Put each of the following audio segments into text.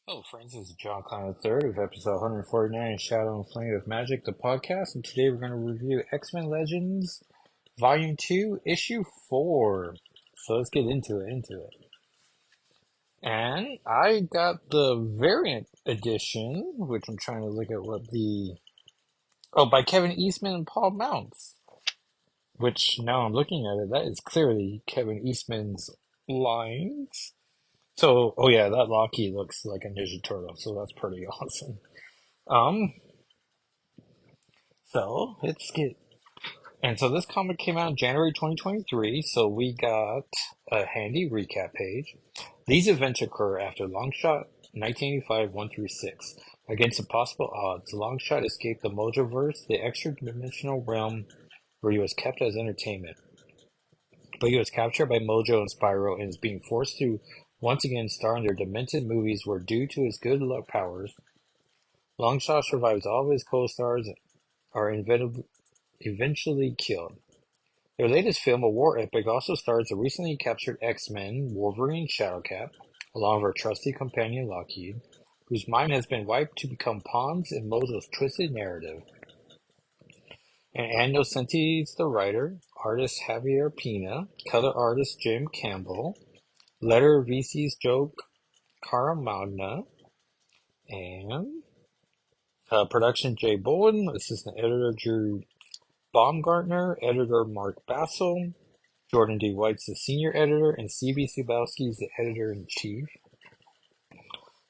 Hello, friends. This is John Connor III of episode 149 Shadow and Flame of Magic, the podcast. And today we're going to review X-Men Legends Volume 2, Issue 4. So let's get into it. And I got the variant edition, which I'm trying to look at what the... Oh, by Kevin Eastman and Paul Mounts. Which, now I'm looking at it, that is clearly Kevin Eastman's lines. So, oh yeah, that Lockheed looks like a Ninja Turtle, so that's pretty awesome. Um, So let's get. And so this comic came out in January 2023, so we got a handy recap page. These events occur after Longshot 1985 1 through 6. Against impossible odds, Longshot escaped the Mojoverse, the extra-dimensional realm where he was kept as entertainment. But he was captured by Mojo and Spyro and is being forced to once again star in their demented movies where, due to his good luck powers, Longshot survives all of his co-stars are eventually killed. Their latest film, a war epic, also stars the recently captured X-Men, Wolverine Shadowcat, along with her trusty companion Lockheed, whose mind has been wiped to become pawns in Mojo's twisted narrative. And Ann Nocenti is the writer, artist Javier Pina, color artist Jim Campbell, letter VC's Joe Caramagna, and production Jay Bowen, assistant editor Drew Baumgartner, editor Mark Bassel, Jordan D. White's the senior editor, and C.B. Cebulski is the editor-in-chief.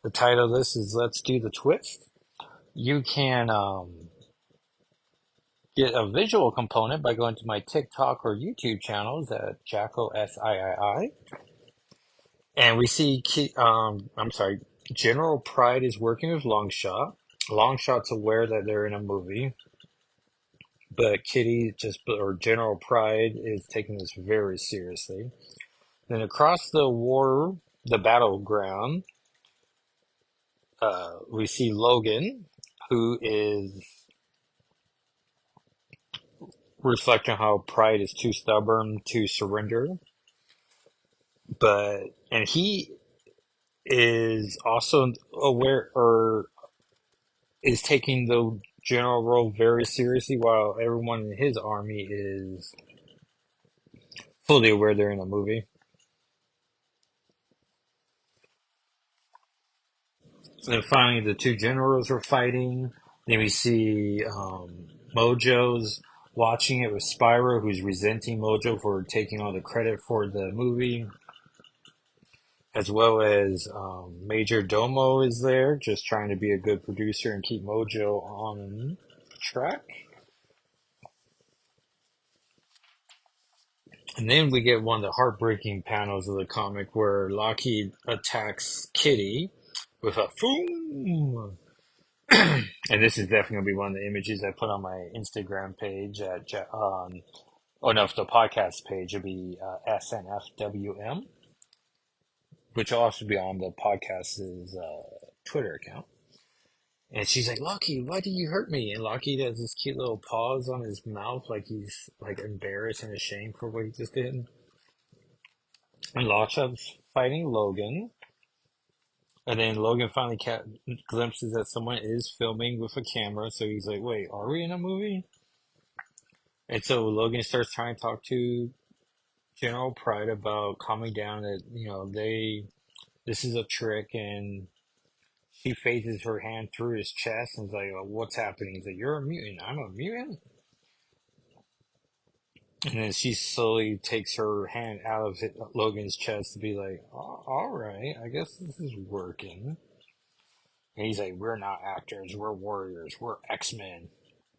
The title of this is Let's Do the Twist. You can get a visual component by going to my TikTok or YouTube channels at Jacko SIII. And we see, General Pride is working with Longshot. Longshot's aware that they're in a movie, but General Pride is taking this very seriously. Then across the battleground, we see Logan, who is reflecting how Pride is too stubborn to surrender, and he is also aware or is taking the general role very seriously, while everyone in his army is fully aware they're in a movie. And then finally, the two generals are fighting. Then we see Mojo's watching it with Spyro, who's resenting Mojo for taking all the credit for the movie, as well as Major Domo is there, just trying to be a good producer and keep Mojo on track. And then we get one of the heartbreaking panels of the comic where Lockheed attacks Kitty with a boom. And this is definitely going to be one of the images I put on my Instagram page the podcast page would be SNFWM, which will also be on the podcast's Twitter account. And she's like, Lucky, why did you hurt me? And Lucky has this cute little pause on his mouth, like he's like embarrassed and ashamed for what he just did. And Lockshot's fighting Logan. And then Logan finally glimpses that someone is filming with a camera. So he's like, wait, are we in a movie? And so Logan starts trying to talk to General Pride about calming down that, this is a trick, and she phases her hand through his chest and is like, what's happening? He's like, you're a mutant. I'm a mutant? And then she slowly takes her hand out of Logan's chest to be like, all right, I guess this is working. And he's like, we're not actors, we're warriors, we're X-Men.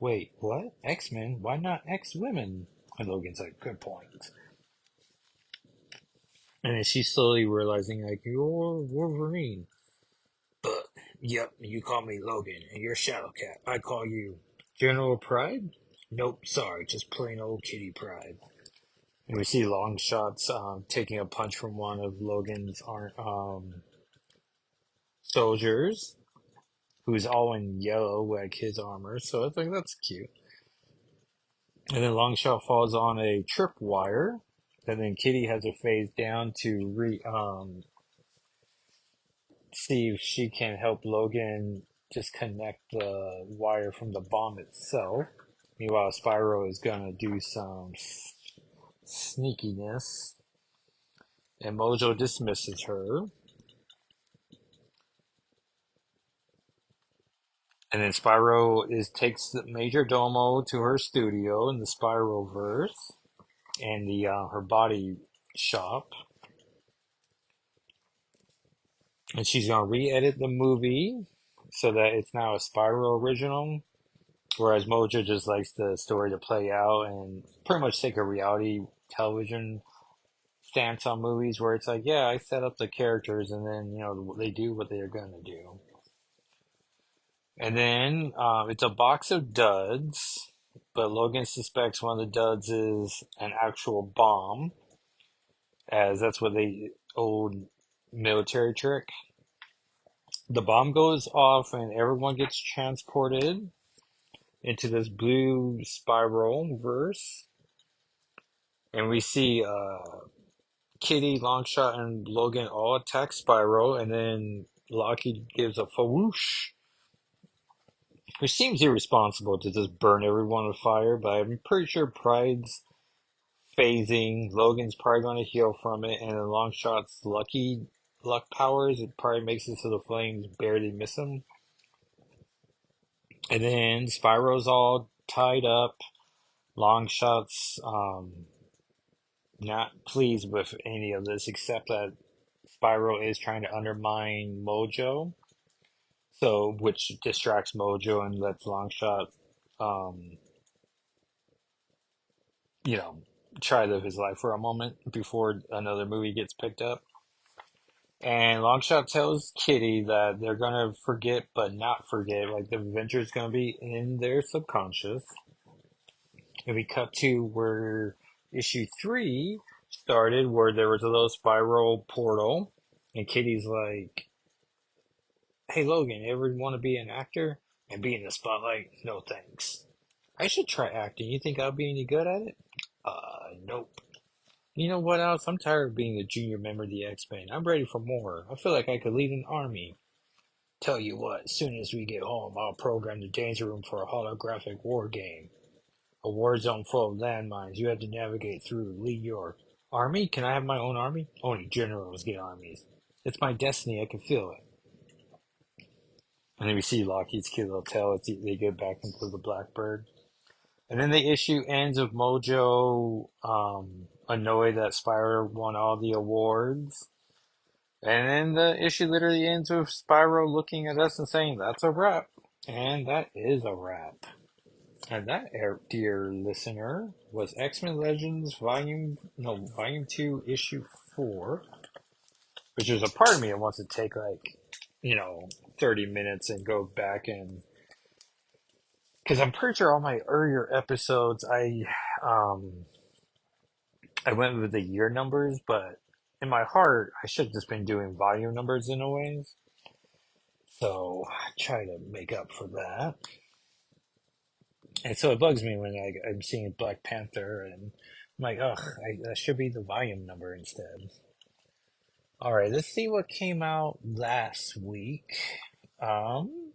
Wait, what? X-Men? Why not X-Women? And Logan's like, good point. And then she's slowly realizing, like, you're Wolverine. But, yep, you call me Logan, and you're Shadowcat. I call you General Pride? Nope, sorry, just plain old Kitty Pride. And we see long shots taking a punch from one of Logan's soldiers, who's all in yellow, like his armor. So I think that's cute. And then Longshot falls on a tripwire, and then Kitty has her phase down see if she can help Logan disconnect the wire from the bomb itself. Meanwhile, Spyro is gonna do some sneakiness, and Mojo dismisses her. And then Spyro is takes the Major Domo to her studio in the Spyroverse and the her body shop, and she's gonna re-edit the movie so that it's now a Spyro original. Whereas Mojo just likes the story to play out and pretty much take a reality television stance on movies where it's like, yeah, I set up the characters and then, they do what they're gonna do. And then it's a box of duds, but Logan suspects one of the duds is an actual bomb, as that's what they old military trick. The bomb goes off and everyone gets transported into this blue spiral verse. And we see Kitty, Longshot, and Logan all attack Spyro, and then Lockheed gives a whoosh, which seems irresponsible to just burn everyone with fire, but I'm pretty sure Pride's phasing. Logan's probably going to heal from it, and then Longshot's luck powers, it probably makes it so the flames barely miss him. And then Spyro's all tied up. Longshot's not pleased with any of this, except that Spyro is trying to undermine Mojo, so which distracts Mojo and lets Longshot, um, you know, try to live his life for a moment before another movie gets picked up. And Longshot tells Kitty that they're gonna forget but not forget, like the adventure's gonna be in their subconscious. And we cut to where issue 3 started, where there was a little spiral portal, and Kitty's like, "Hey Logan, ever want to be an actor and be in the spotlight? No thanks. I should try acting. You think I'll be any good at it? Nope. You know what else? I'm tired of being a junior member of the X-Men. I'm ready for more. I feel like I could lead an army. Tell you what, as soon as we get home, I'll program the danger room for a holographic war game. A war zone full of landmines you have to navigate through. Lead your army? Can I have my own army? Only generals get armies. It's my destiny. I can feel it." And then we see Lockheed's cute little tail as they get back into the Blackbird. And then the issue ends with Mojo annoyed that Spyro won all the awards. And then the issue literally ends with Spyro looking at us and saying, "That's a wrap." And that is a wrap. And that, dear listener, was X-Men Legends Volume 2, Issue 4, which is a part of me that wants to take 30 minutes and go back and, because I'm pretty sure all my earlier episodes, I went with the year numbers, but in my heart, I should have just been doing volume numbers in a ways. So I try to make up for that. And so it bugs me when I'm seeing Black Panther and I'm like, ugh, that should be the volume number instead. All right, let's see what came out last week. Um,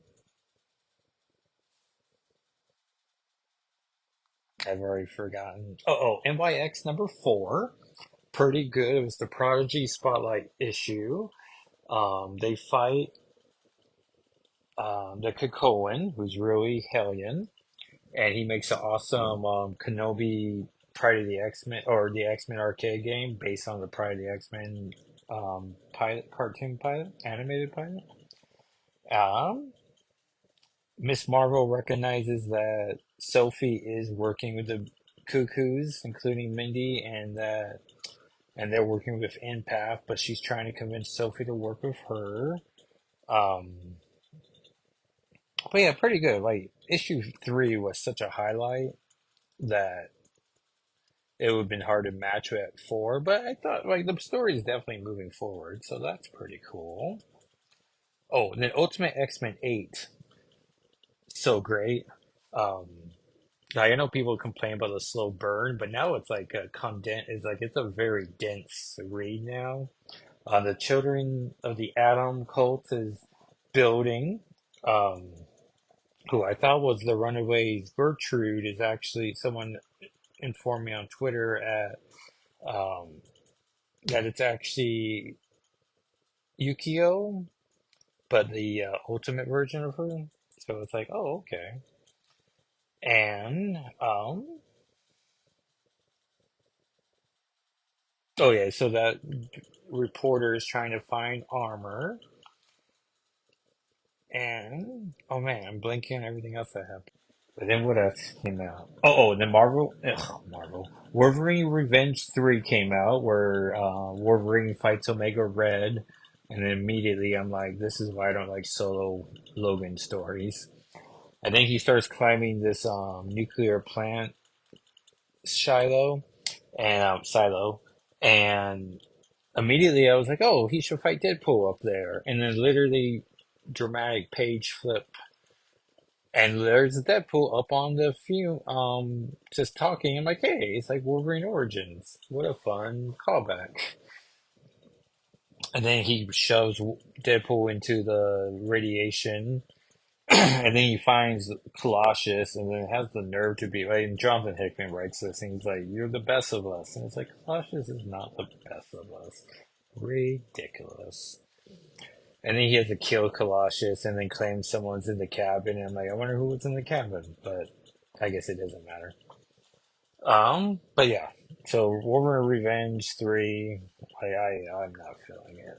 I've already forgotten. NYX number 4. Pretty good. It was the Prodigy Spotlight issue. They fight the Krakoan, who's really Hellion, and he makes an awesome Kenobi Pride of the X-Men, or the X-Men arcade game based on the Pride of the X-Men pilot, cartoon pilot, animated pilot. Um, Miss Marvel recognizes that Sophie is working with the Cuckoos, including Mindy, and they're working with Empath, but she's trying to convince Sophie to work with her. Um, but yeah, pretty good. Like issue 3 was such a highlight that it would have been hard to match at 4, but I thought like the story is definitely moving forward, so that's pretty cool. Oh, and then Ultimate X-Men 8, so great. Um, I know people complain about the slow burn, but now it's like a it's a very dense read now. The Children of the Atom cult is building. Um, who I thought was the Runaway Gertrude is actually someone informed me on Twitter um, that it's actually Yukio, but the ultimate version of her. So it's like, oh, okay. And oh yeah, so that reporter is trying to find armor, and oh man, I'm blinking on everything else that happened. But then what else came out? And then Marvel. Wolverine Revenge 3 came out where Wolverine fights Omega Red. And then immediately I'm like, this is why I don't like solo Logan stories. I think he starts climbing this nuclear plant, Silo. And immediately I was like, oh, he should fight Deadpool up there. And then literally dramatic page flip and there's Deadpool up on the few, just talking. I'm like, hey, it's like Wolverine Origins. What a fun callback. And then he shoves Deadpool into the radiation, and then he finds Colossus, and then has the nerve to be like. And Jonathan Hickman writes this, and he's like, "You're the best of us," and it's like Colossus is not the best of us. Ridiculous. And then he has to kill Colossus and then claim someone's in the cabin. And I'm like, I wonder who was in the cabin, but I guess it doesn't matter. But yeah. So Wolverine Revenge 3, I'm not feeling it.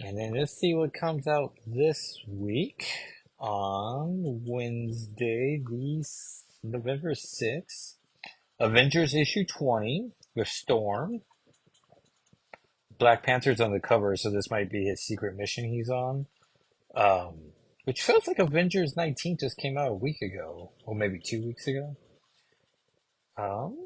And then let's see what comes out this week on Wednesday, November 6th. Avengers issue 20 with Storm. Black Panther's on the cover, so this might be his secret mission he's on. Um, which feels like Avengers 19 just came out a week ago, or maybe 2 weeks ago. Um,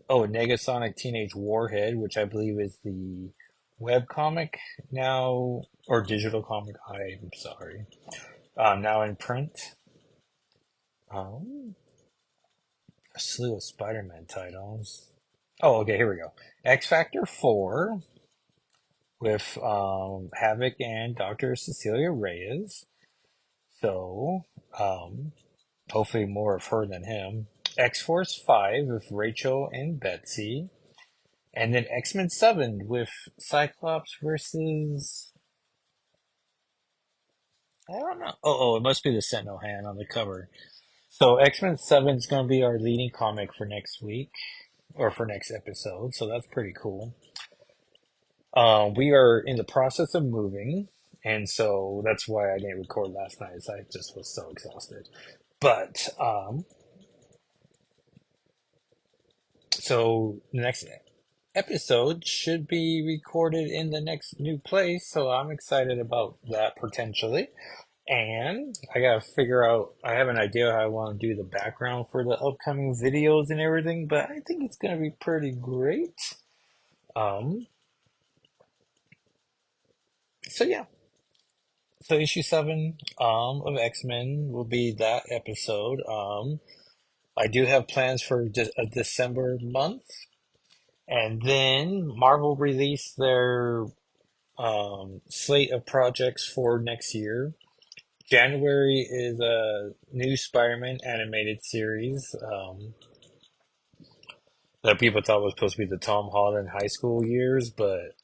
Negasonic Teenage Warhead, which I believe is the web comic now, or digital comic. I'm sorry. Now in print. Um, a slew of Spider-Man titles. Oh, okay, here we go. X Factor 4 with Havoc and Dr. Cecilia Reyes. So, hopefully more of her than him. X Force 5 with Rachel and Betsy. And then X-Men 7 with Cyclops versus. I don't know. It must be the Sentinel hand on the cover. So X-Men 7 is going to be our leading comic for next week, or for next episode. So that's pretty cool. We are in the process of moving. And so that's why I didn't record last night, as I just was so exhausted. But so the next episode should be recorded in the next new place, so I'm excited about that potentially. And I gotta figure out, I have an idea how I want to do the background for the upcoming videos and everything, but I think it's gonna be pretty great. Um, so yeah. So issue 7 of X-Men will be that episode. I do have plans for a December month, and then Marvel released their slate of projects for next year. January is a new Spider-Man animated series that people thought was supposed to be the Tom Holland high school years, but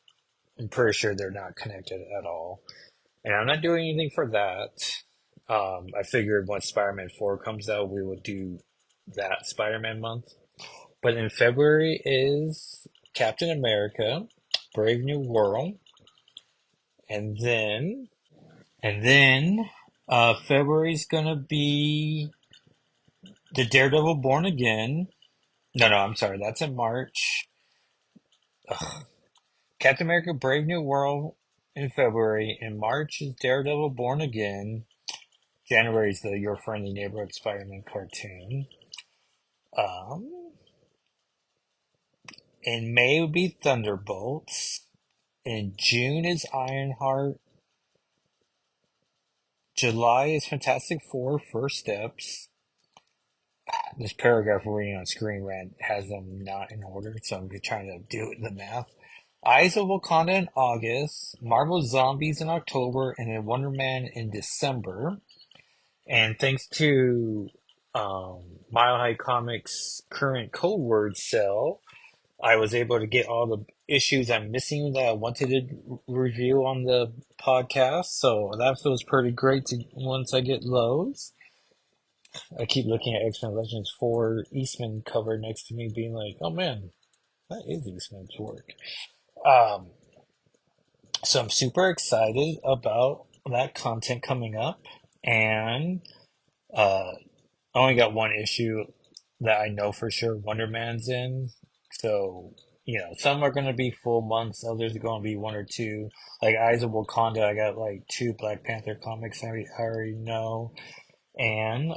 I'm pretty sure they're not connected at all. And I'm not doing anything for that. I figured once Spider-Man 4 comes out, we would do that Spider-Man month. But in February is Captain America, Brave New World, and then February's gonna be the Daredevil Born Again. No, I'm sorry, that's in March. Ugh. Captain America Brave New World in February. In March is Daredevil Born Again. January is the Your Friendly Neighborhood Spider-Man cartoon. Um, in May would be Thunderbolts. In June is Ironheart. July is Fantastic Four First Steps. this paragraph we're reading on Screen Rant has them not in order, so I'm trying to do the math. Eyes of Wakanda in August, Marvel Zombies in October, and then Wonder Man in December. And thanks to Mile High Comics' current code word sale, I was able to get all the issues I'm missing that I wanted to review on the podcast. So that feels pretty great to once I get those. I keep looking at X-Men Legends 4 Eastman cover next to me, being like, "Oh man, that is Eastman's work." Um, so I'm super excited about that content coming up, and I only got one issue that I know for sure Wonder Man's in. So, some are going to be full months, others are going to be one or two. Like Eyes of Wakanda, I got like two Black Panther comics I already know. And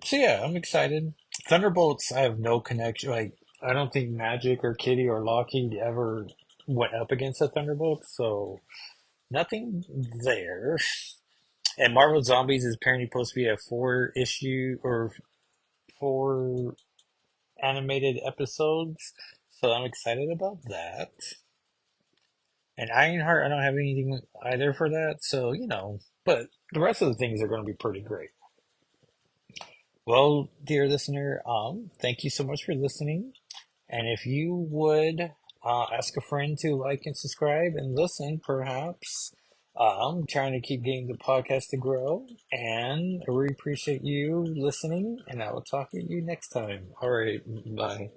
so yeah, I'm excited. Thunderbolts, I have no connection. Like, I don't think Magic or Kitty or Lockheed ever went up against the Thunderbolts, so nothing there. And Marvel Zombies is apparently supposed to be a four issue or four animated episodes, so I'm excited about that. And Ironheart, I don't have anything either for that, so but the rest of the things are going to be pretty great. Well, dear listener, thank you so much for listening. And if you would ask a friend to like and subscribe and listen, perhaps. I'm trying to keep getting the podcast to grow, and I really appreciate you listening. And I will talk to you next time. All right, bye.